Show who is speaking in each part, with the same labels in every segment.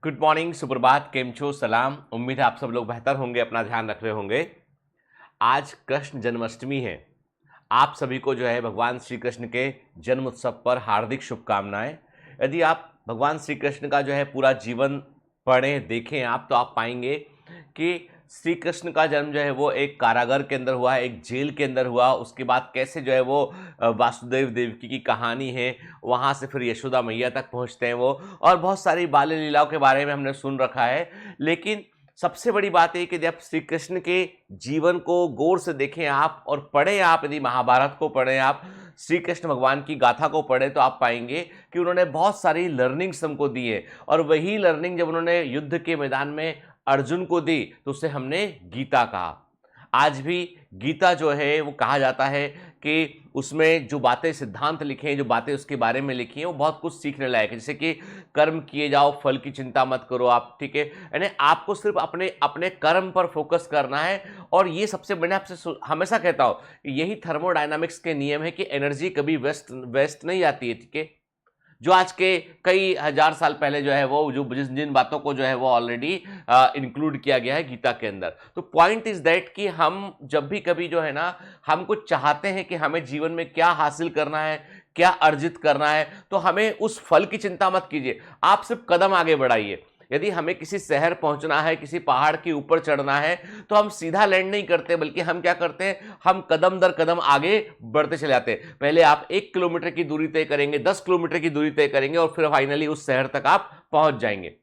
Speaker 1: Good morning, सुप्रभात, केम छो, सलाम। उम्मीद है आप सब लोग बेहतर होंगे, अपना ध्यान रख रहे होंगे। आज कृष्ण जन्माष्टमी है। आप सभी को जो है भगवान श्री कृष्ण के जन्म उत्सव पर हार्दिक शुभकामनाएं। यदि आप भगवान श्री कृष्ण का जो है पूरा जीवन पढ़ें, देखें आप, तो आप पाएंगे कि श्री कृष्ण का जन्म जो है वो एक कारागार के अंदर हुआ है, एक जेल के अंदर हुआ। उसके बाद कैसे जो है वो वासुदेव देवकी की कहानी है, वहाँ से फिर यशोदा मैया तक पहुँचते हैं वो, और बहुत सारी बाल लीलाओं के बारे में हमने सुन रखा है। लेकिन सबसे बड़ी बात है कि यदि आप श्री कृष्ण के जीवन को गौर से देखें आप और पढ़ें आप, यदि महाभारत को पढ़ें आप, श्री कृष्ण भगवान की गाथा को पढ़ें, तो आप पाएंगे कि उन्होंने बहुत सारी लर्निंग्स हमको दी है। और वही लर्निंग जब उन्होंने युद्ध के मैदान में अर्जुन को दी तो उसे हमने गीता कहा। आज भी गीता जो है वो कहा जाता है कि उसमें जो बातें, सिद्धांत लिखे हैं, जो बातें उसके बारे में लिखी हैं, वो बहुत कुछ सीखने लायक है। जैसे कि कर्म किए जाओ, फल की चिंता मत करो आप, ठीक है। यानी आपको सिर्फ अपने अपने कर्म पर फोकस करना है। और ये सबसे मैंने आपसे हमेशा कहता हूं, यही थर्मोडायनामिक्स के नियम है कि एनर्जी कभी वेस्ट नहीं आती है, ठीक है। जो आज के कई हजार साल पहले जो है वो जो जिन बातों को जो है वो ऑलरेडी इंक्लूड किया गया है गीता के अंदर। तो पॉइंट इज दैट कि हम जब भी कभी जो है ना, हम कुछ चाहते हैं कि हमें जीवन में क्या हासिल करना है, क्या अर्जित करना है, तो हमें उस फल की चिंता मत कीजिए, आप सिर्फ कदम आगे बढ़ाइए। यदि हमें किसी शहर पहुंचना है, किसी पहाड़ के ऊपर चढ़ना है, तो हम सीधा लैंड नहीं करते, बल्कि हम क्या करते हैं, हम कदम दर कदम आगे बढ़ते चले जाते हैं। पहले आप 1 किलोमीटर की दूरी तय करेंगे, 10 किलोमीटर की दूरी तय करेंगे, और फिर फाइनली उस शहर तक आप पहुंच जाएंगे।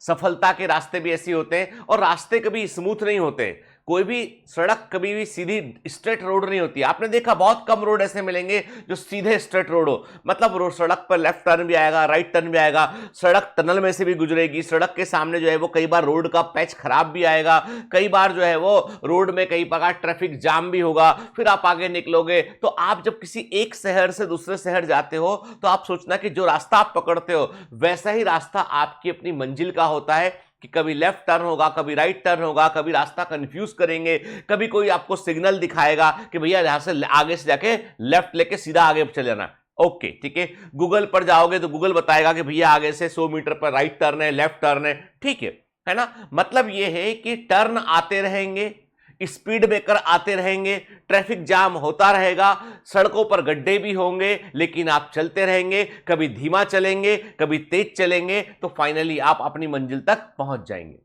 Speaker 1: सफलता के रास्ते भी ऐसे होते हैं, और रास्ते कभी स्मूथ नहीं होते। कोई भी सड़क कभी भी सीधी स्ट्रेट रोड नहीं होती। आपने देखा बहुत कम रोड ऐसे मिलेंगे जो सीधे स्ट्रेट रोड हो। मतलब रोड, सड़क पर लेफ्ट टर्न भी आएगा, राइट टर्न भी आएगा, सड़क टनल में से भी गुजरेगी, सड़क के सामने जो है वो कई बार रोड का पैच खराब भी आएगा, कई बार जो है वो रोड में कई प्रकार ट्रैफिक जाम भी होगा। फिर आप आगे निकलोगे तो आप जब किसी एक शहर से दूसरे शहर जाते हो, तो आप सोचना कि जो रास्ता आप पकड़ते हो वैसा ही रास्ता आपकी अपनी मंजिल का होता है, कि कभी लेफ्ट टर्न होगा, कभी राइट टर्न होगा, कभी रास्ता कंफ्यूज करेंगे, कभी कोई आपको सिग्नल दिखाएगा कि भैया यहां से आगे से जाके लेफ्ट लेके सीधा आगे चले जाना। ओके, ठीक है। गूगल पर जाओगे तो गूगल बताएगा कि भैया आगे से 100 मीटर पर राइट टर्न है, लेफ्ट टर्न है, ठीक है ना। मतलब यह है कि टर्न आते रहेंगे, स्पीड ब्रेकर आते रहेंगे, ट्रैफिक जाम होता रहेगा, सड़कों पर गड्ढे भी होंगे, लेकिन आप चलते रहेंगे। कभी धीमा चलेंगे, कभी तेज चलेंगे, तो फाइनली आप अपनी मंजिल तक पहुंच जाएंगे।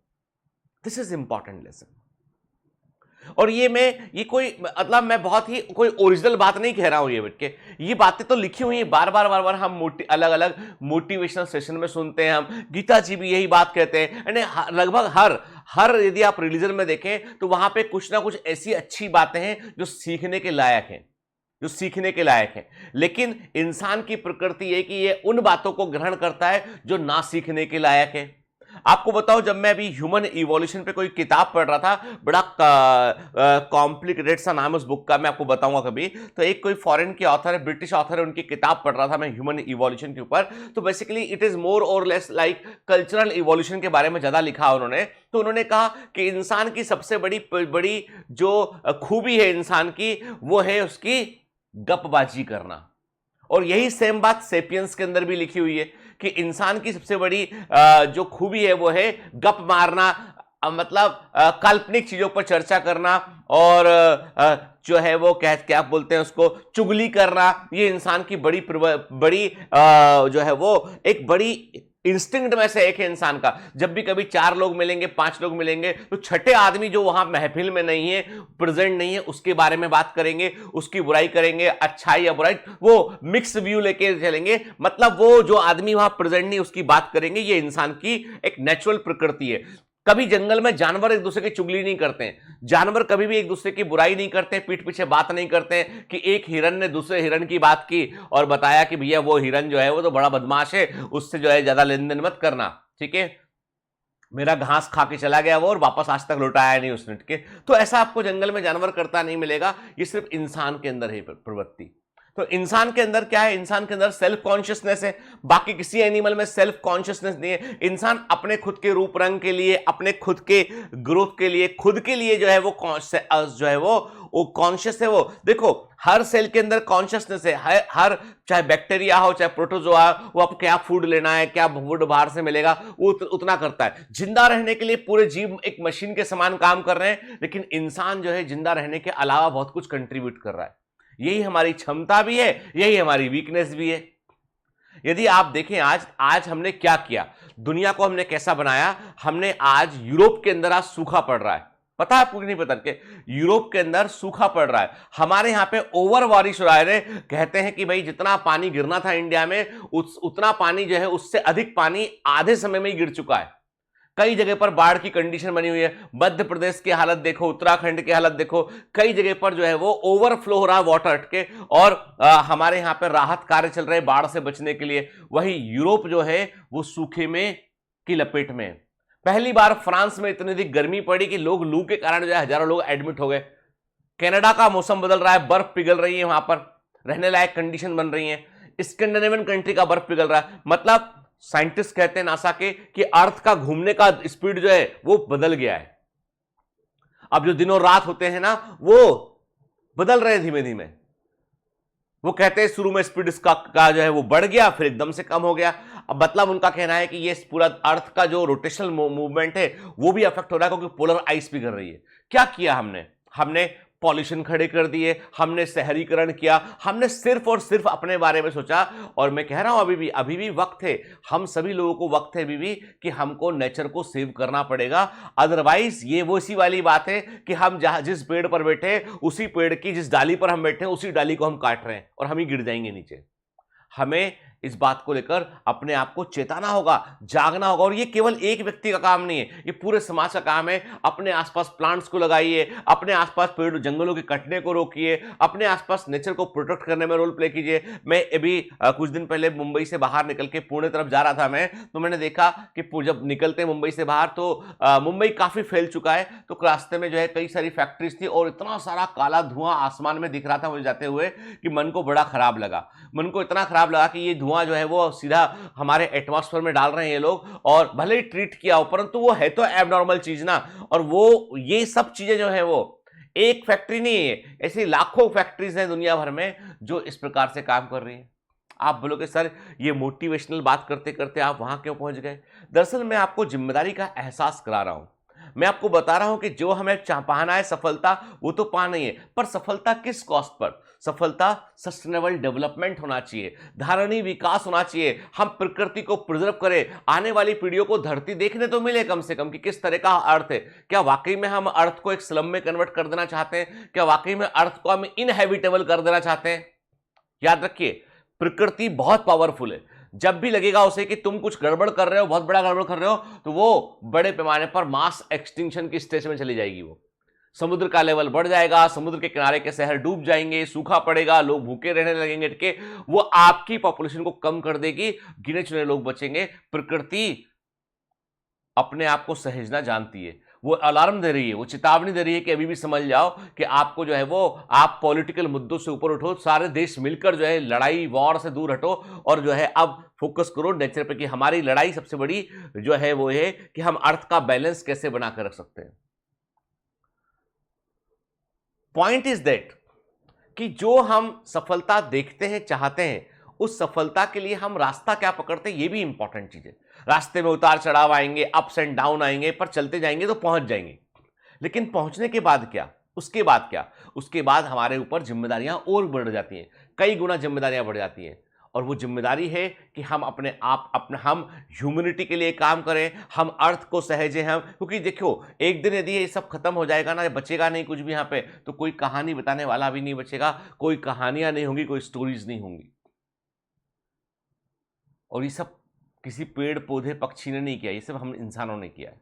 Speaker 1: This is important lesson. और ये कोई मतलब मैं बहुत ही कोई ओरिजिनल बात नहीं कह रहा हूं, ये बैठ के ये बातें तो लिखी हुई हैं, बार बार हम अलग अलग मोटिवेशनल सेशन में सुनते हैं। हम गीता जी भी यही बात कहते हैं। यानी लगभग हर यदि आप रिलीजन में देखें तो वहां पे कुछ ना कुछ ऐसी अच्छी बातें हैं जो सीखने के लायक हैं, जो सीखने के लायक है। लेकिन इंसान की प्रकृति है कि ये उन बातों को ग्रहण करता है जो ना सीखने के लायक है। आपको बताओ, जब मैं अभी ह्यूमन इवोल्यूशन पे कोई किताब पढ़ रहा था, बड़ा कॉम्प्लिकेटेड सा नाम है उस बुक का, मैं आपको बताऊंगा कभी। तो एक कोई फॉरेन के ऑथर है, ब्रिटिश ऑथर है, उनकी किताब पढ़ रहा था मैं ह्यूमन इवोल्यूशन के ऊपर। तो बेसिकली इट इज मोर और लेस लाइक कल्चरल इवोल्यूशन के बारे में ज्यादा लिखा उन्होंने। तो उन्होंने कहा कि इंसान की सबसे बड़ी जो खूबी है इंसान की, वो है उसकी गपबाजी करना। और यही सेम बात सेपियंस के अंदर भी लिखी हुई है कि इंसान की सबसे बड़ी जो खूबी है वो है गप मारना, मतलब काल्पनिक चीजों पर चर्चा करना, और जो है वो क्या बोलते हैं उसको, चुगली करना। ये इंसान की बड़ी जो है वो एक बड़ी इंस्टिंक्ट में से एक है इंसान का। जब भी कभी 4 लोग मिलेंगे, 5 लोग मिलेंगे, तो छठे आदमी जो वहां महफिल में नहीं है, प्रेजेंट नहीं है, उसके बारे में बात करेंगे, उसकी बुराई करेंगे, अच्छाई या बुराई, वो मिक्स व्यू लेके चलेंगे। मतलब वो जो आदमी वहां प्रेजेंट नहीं उसकी बात करेंगे। ये इंसान की एक नेचुरल प्रकृति है। कभी जंगल में जानवर एक दूसरे की चुगली नहीं करते हैं, जानवर कभी भी एक दूसरे की बुराई नहीं करते, पीठ पीछे बात नहीं करते कि एक हिरन ने दूसरे हिरन की बात की और बताया कि भैया वो हिरन जो है वो तो बड़ा बदमाश है, उससे जो है ज्यादा लेन देन मत करना, ठीक है, मेरा घास खा के चला गया वो और वापस आज तक लौटाया नहीं उसने, ठीक है। तो ऐसा आपको जंगल में जानवर करता नहीं मिलेगा। ये सिर्फ इंसान के अंदर है प्रवृत्ति। तो इंसान के अंदर क्या है, इंसान के अंदर सेल्फ कॉन्शियसनेस है, बाकी किसी एनिमल में सेल्फ कॉन्शियसनेस नहीं है। इंसान अपने खुद के रूप रंग के लिए, अपने खुद के ग्रोथ के लिए, खुद के लिए जो है वो कॉन्शियस है। वो देखो हर सेल के अंदर कॉन्शियसनेस है, हर चाहे बैक्टीरिया हो चाहे प्रोटोजोआ, वो आपको क्या फूड लेना है, क्या फूड बाहर से मिलेगा, वो उतना करता है। जिंदा रहने के लिए पूरे जीव एक मशीन के समान काम कर रहे हैं, लेकिन इंसान जो है जिंदा रहने के अलावा बहुत कुछ कंट्रीब्यूट कर रहा है। यही हमारी क्षमता भी है, यही हमारी वीकनेस भी है। यदि आप देखें आज हमने क्या किया, दुनिया को हमने कैसा बनाया। हमने आज यूरोप के अंदर आज सूखा पड़ रहा है, पता है आपको नहीं पता कि यूरोप के अंदर सूखा पड़ रहा है। हमारे यहां पे ओवर बारिश हो रहा है। कहते हैं कि भाई जितना पानी गिरना था इंडिया में उतना पानी जो है उससे अधिक पानी आधे समय में ही गिर चुका है। कई जगह पर बाढ़ की कंडीशन बनी हुई है। मध्य प्रदेश की हालत देखो, उत्तराखंड की हालत देखो, कई जगह पर जो है वो ओवरफ्लो हो रहा है वाटर अटके, और हमारे यहां पर राहत कार्य चल रहे हैं बाढ़ से बचने के लिए। वही यूरोप जो है वो सूखे में की लपेट में। पहली बार फ्रांस में इतनी अधिक गर्मी पड़ी कि लोग लू के कारण जो है हजारों लोग एडमिट हो गए। कनाडा का मौसम बदल रहा है, बर्फ पिघल रही है, वहां पर रहने लायक कंडीशन बन रही है। स्कैंडिनेवियन कंट्री का बर्फ पिघल रहा है। मतलब साइंटिस्ट कहते हैं नासा के कि अर्थ का घूमने का स्पीड जो है वो बदल गया है। अब जो दिनों रात होते हैं ना वो बदल रहे हैं धीमे धीमे। वो कहते हैं शुरू में स्पीड का जो है वो बढ़ गया, फिर एकदम से कम हो गया। अब मतलब उनका कहना है कि ये पूरा अर्थ का जो रोटेशनल मूवमेंट है वो भी अफेक्ट हो रहा है, क्योंकि पोलर आइस पिघल रही है। क्या किया हमने पॉल्यूशन खड़े कर दिए, हमने शहरीकरण किया, हमने सिर्फ और सिर्फ अपने बारे में सोचा। और मैं कह रहा हूं अभी भी वक्त है, हम सभी लोगों को वक्त है अभी भी कि हमको नेचर को सेव करना पड़ेगा। अदरवाइज ये वो इसी वाली बात है कि हम जहां जिस पेड़ पर बैठे, उसी पेड़ की जिस डाली पर हम बैठे उसी डाली को हम काट रहे हैं और हम ही गिर जाएंगे नीचे। हमें इस बात को लेकर अपने आप को चेताना होगा, जागना होगा। और ये केवल एक व्यक्ति का काम नहीं है, ये पूरे समाज का काम है। अपने आसपास प्लांट्स को लगाइए, अपने आसपास पेड़ जंगलों के कटने को रोकिए, अपने आसपास नेचर को प्रोटेक्ट करने में रोल प्ले कीजिए। मैं अभी कुछ दिन पहले मुंबई से बाहर निकल के पुणे तरफ जा रहा था मैं, तो मैंने देखा कि जब निकलते मुंबई से बाहर तो मुंबई काफी फैल चुका है। तो रास्ते में जो है कई सारी फैक्ट्रीज थी और इतना सारा काला धुआं आसमान में दिख रहा था मुझे जाते हुए कि मन को बड़ा खराब लगा। मन को इतना खराब लगा कि ये धुआं जो है वो सीधा हमारे एटमॉस्फेयर में डाल रहे हैं ये लोग, और भले ही ट्रीट किया हो परंतु वो है तो एबनॉर्मल चीज ना। और वो ये सब चीजें जो है वो एक फैक्ट्री नहीं है, ऐसी लाखों फैक्ट्रीज हैं दुनिया भर में जो इस प्रकार से काम कर रही हैं। आप बोलोगे सर ये मोटिवेशनल बात करते करते आप वहां क्यों पहुंच गए। दरअसल मैं आपको जिम्मेदारी का एहसास करा रहा हूं। मैं आपको बता रहा हूं कि जो हमें पाना है सफलता वो तो पाना ही है, पर सफलता किस कॉस्ट पर। सफलता सस्टेनेबल डेवलपमेंट होना चाहिए, धारणीय विकास होना चाहिए। हम प्रकृति को प्रिजर्व करें, आने वाली पीढ़ियों को धरती देखने तो मिले कम से कम कि किस तरह का अर्थ है। क्या वाकई में हम अर्थ को एक स्लम में कन्वर्ट कर देना चाहते हैं? क्या वाकई में अर्थ को हम इनहेबिटेबल कर देना चाहते हैं? याद रखिए प्रकृति बहुत पावरफुल है। जब भी लगेगा उसे कि तुम कुछ गड़बड़ कर रहे हो, बहुत बड़ा गड़बड़ कर रहे हो, तो वो बड़े पैमाने पर मास एक्सटिंक्शन की स्टेज में चली जाएगी। वो समुद्र का लेवल बढ़ जाएगा, समुद्र के किनारे के शहर डूब जाएंगे, सूखा पड़ेगा, लोग भूखे रहने लगेंगे कि वो आपकी पॉपुलेशन को कम कर देगी, गिने चुने लोग बचेंगे। प्रकृति अपने आप को सहेजना जानती है, वो अलार्म दे रही है, वो चेतावनी दे रही है कि अभी भी समझ जाओ कि आपको जो है वो आप पॉलिटिकल मुद्दों से ऊपर उठो, सारे देश मिलकर जो है लड़ाई वॉर से दूर हटो और जो है अब फोकस करो नेचर पे कि हमारी लड़ाई सबसे बड़ी जो है वो है कि हम अर्थ का बैलेंस कैसे बनाकर रख सकते हैं। पॉइंट इज दैट कि जो हम सफलता देखते हैं, चाहते हैं, उस सफलता के लिए हम रास्ता क्या पकड़ते हैं ये भी इंपॉर्टेंट चीज है। रास्ते में उतार चढ़ाव आएंगे, अप्स एंड डाउन आएंगे, पर चलते जाएंगे तो पहुंच जाएंगे। लेकिन पहुंचने के बाद क्या, उसके बाद क्या? उसके बाद हमारे ऊपर जिम्मेदारियां और बढ़ जाती हैं, कई गुना जिम्मेदारियां बढ़ जाती हैं। और वो जिम्मेदारी है कि हम हम ह्यूमैनिटी के लिए काम करें, हम अर्थ को सहेजें। हम क्योंकि देखो एक दिन यदि ये सब खत्म हो जाएगा ना, बचेगा नहीं कुछ भी यहाँ पे, तो कोई कहानी बताने वाला भी नहीं बचेगा, कोई कहानियां नहीं होंगी, कोई स्टोरीज नहीं होंगी। और ये सब किसी पेड़ पौधे पक्षी ने नहीं किया, ये सब हम इंसानों ने किया है।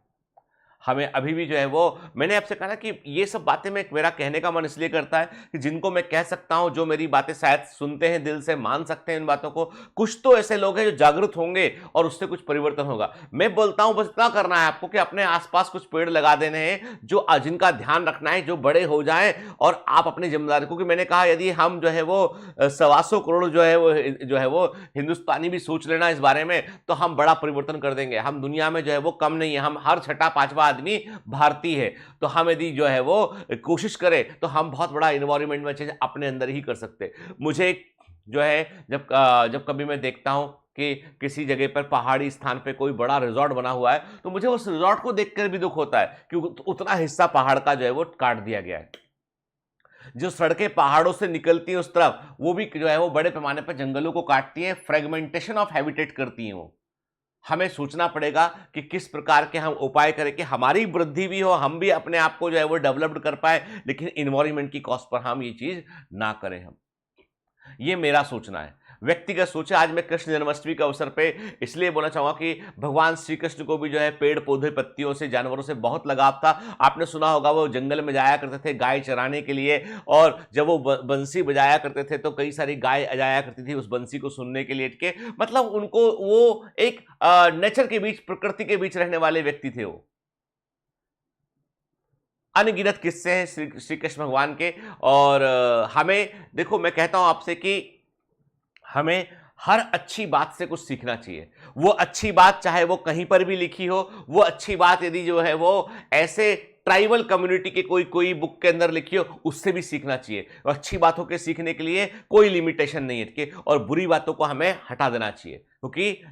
Speaker 1: हमें अभी भी जो है वो, मैंने आपसे कहा ना कि ये सब बातें मैं, मेरा कहने का मन इसलिए करता है कि जिनको मैं कह सकता हूं, जो मेरी बातें शायद सुनते हैं, दिल से मान सकते हैं इन बातों को, कुछ तो ऐसे लोग हैं जो जागरूक होंगे और उससे कुछ परिवर्तन होगा। मैं बोलता हूं बस इतना करना है आपको कि अपने आसपास कुछ पेड़ लगा देने हैं जो जिनका ध्यान रखना है, जो बड़े हो जाएं और आप अपनी जिम्मेदारी, क्योंकि मैंने कहा यदि हम जो है वो 125 करोड़ जो है वो हिंदुस्तानी भी सोच लेना इस बारे में, तो हम बड़ा परिवर्तन कर देंगे। हम दुनिया में जो है वो कम नहीं है, हम हर छठा पांचवा आदमी भारतीय है, तो हम यदि जो है वो कोशिश करें तो हम बहुत बड़ा इन्वायरमेंट में चेंज अपने अंदर ही कर सकते। मुझे जो है जब कभी मैं देखता हूं कि किसी जगह पर पहाड़ी स्थान पे कोई बड़ा रिजॉर्ट बना हुआ है, तो मुझे उस रिजॉर्ट को देखकर भी दुख होता है कि उतना हिस्सा पहाड़ का जो है वो काट दिया गया है। जो सड़कें पहाड़ों से निकलती हैं उस तरफ, वो भी जो है वो बड़े पैमाने पर जंगलों को काटती हैं, फ्रेगमेंटेशन ऑफ हैबिटेट करती हैं वो। हमें सोचना पड़ेगा कि किस प्रकार के हम उपाय करें कि हमारी वृद्धि भी हो, हम भी अपने आप को जो है वो डेवलप्ड कर पाए, लेकिन इन्वायरमेंट की कॉस्ट पर हम ये चीज ना करें। हम, ये मेरा सोचना है, व्यक्तिगत सोच है। आज मैं कृष्ण जन्माष्टमी के अवसर पे इसलिए बोलना चाहूंगा कि भगवान श्री कृष्ण को भी जो है पेड़ पौधे पत्तियों से, जानवरों से बहुत लगाव था। आपने सुना होगा वो जंगल में जाया करते थे गाय चराने के लिए, और जब वो बंसी बजाया करते थे तो कई सारी गाय जाया करती थी उस बंसी को सुनने के लिए के, मतलब उनको वो एक नेचर के बीच, प्रकृति के बीच रहने वाले व्यक्ति थे वो। अनगिनत किस्से हैं श्री कृष्ण भगवान के। और हमें देखो, मैं कहता हूं आपसे कि हमें हर अच्छी बात से कुछ सीखना चाहिए। वो अच्छी बात चाहे वो कहीं पर भी लिखी हो, वो अच्छी बात यदि जो है वो ऐसे ट्राइबल कम्युनिटी के कोई बुक के अंदर लिखी हो, उससे भी सीखना चाहिए। और अच्छी बातों के सीखने के लिए कोई लिमिटेशन नहीं है, और बुरी बातों को हमें हटा देना चाहिए, क्योंकि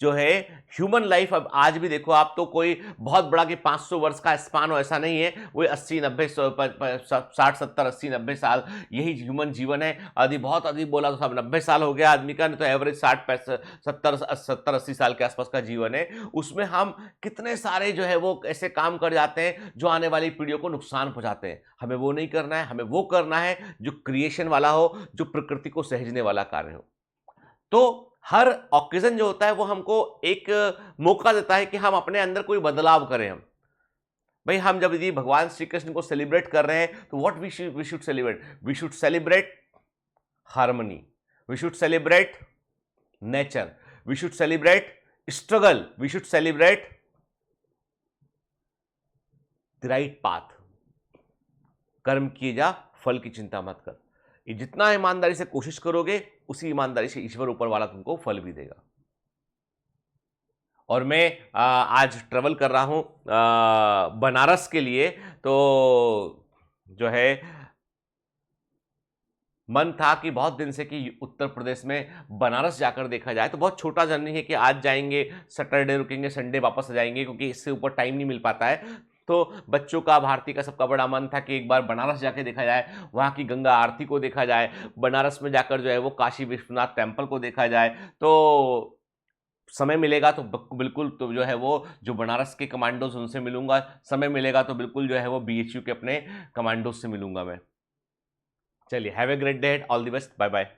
Speaker 1: जो है ह्यूमन लाइफ, अब आज भी देखो आप, तो कोई बहुत बड़ा कि 500 वर्ष का स्पान हो ऐसा नहीं है, वही 80 90 60 70 80 90 साल यही ह्यूमन जीवन है। यदि बहुत अधिक बोला तो सब 90 साल हो गया आदमी का, नहीं तो एवरेज 60 70 80 साल के आसपास का जीवन है। उसमें हम कितने सारे जो है वो ऐसे काम कर जाते हैं जो आने वाली पीढ़ियों को नुकसान पहुंचाते हैं। हमें वो नहीं करना है, हमें वो करना है जो क्रिएशन वाला हो, जो प्रकृति को सहेजने वाला कार्य हो। तो हर ऑकेजन जो होता है वो हमको एक मौका देता है कि हम अपने अंदर कोई बदलाव करें। हम भाई, हम जब यदि भगवान श्री कृष्ण को सेलिब्रेट कर रहे हैं तो what we should celebrate, we should celebrate harmony, we should celebrate nature, we should celebrate struggle, we should celebrate the right path. कर्म किए जा, फल की चिंता मत कर। ये जितना ईमानदारी से कोशिश करोगे, उसी ईमानदारी से ईश्वर ऊपर वाला तुमको फल भी देगा। और मैं आज ट्रेवल कर रहा हूं बनारस के लिए, तो जो है मन था कि बहुत दिन से कि उत्तर प्रदेश में बनारस जाकर देखा जाए। तो बहुत छोटा जर्नी है कि आज जाएंगे, सैटरडे रुकेंगे, संडे वापस आ जाएंगे, क्योंकि इससे ऊपर टाइम नहीं मिल पाता है। तो बच्चों का, भारती का, सबका बड़ा मन था कि एक बार बनारस जाके देखा जाए, वहाँ की गंगा आरती को देखा जाए, बनारस में जाकर जो है वो काशी विश्वनाथ टेम्पल को देखा जाए। तो समय मिलेगा तो बिल्कुल, तो जो है वो जो बनारस के कमांडोज उनसे मिलूंगा, समय मिलेगा तो बिल्कुल जो है वो BHU के अपने कमांडोज से मिलूंगा मैं। चलिए, have a great day, all the best, bye bye.